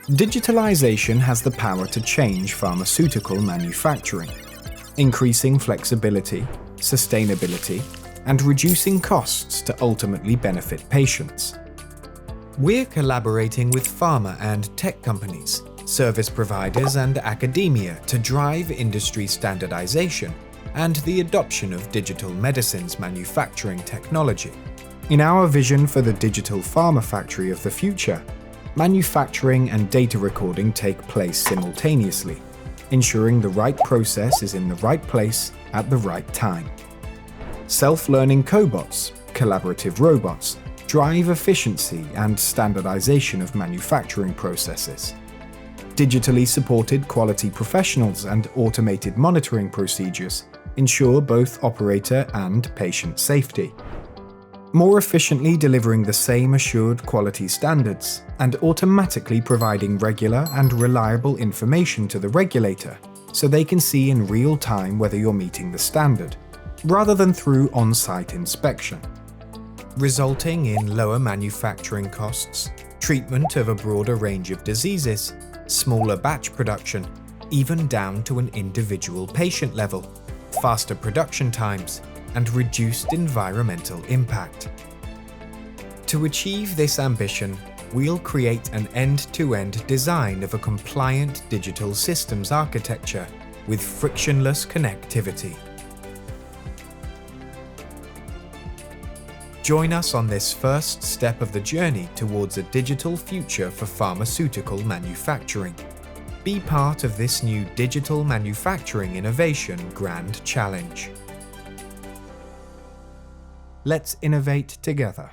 Digitalisation has the power to change pharmaceutical manufacturing, increasing flexibility, sustainability, and reducing costs to ultimately benefit patients. We're collaborating with pharma and tech companies, service providers and academia to drive industry standardization and the adoption of digital medicines manufacturing technology. In our vision for the digital pharma factory of the future, manufacturing and data recording take place simultaneously, ensuring the right process is in the right place at the right time. Self-learning cobots, collaborative robots, drive efficiency and standardization of manufacturing processes. Digitally supported quality professionals and automated monitoring procedures ensure both operator and patient safety. More efficiently delivering the same assured quality standards and automatically providing regular and reliable information to the regulator so they can see in real time whether you're meeting the standard, rather than through on-site inspection. Resulting in lower manufacturing costs, treatment of a broader range of diseases, smaller batch production, even down to an individual patient level, faster production times, and reduced environmental impact. To achieve this ambition, we'll create an end-to-end design of a compliant digital systems architecture with frictionless connectivity. Join us on this first step of the journey towards a digital future for pharmaceutical manufacturing. Be part of this new digital manufacturing innovation grand challenge. Let's innovate together.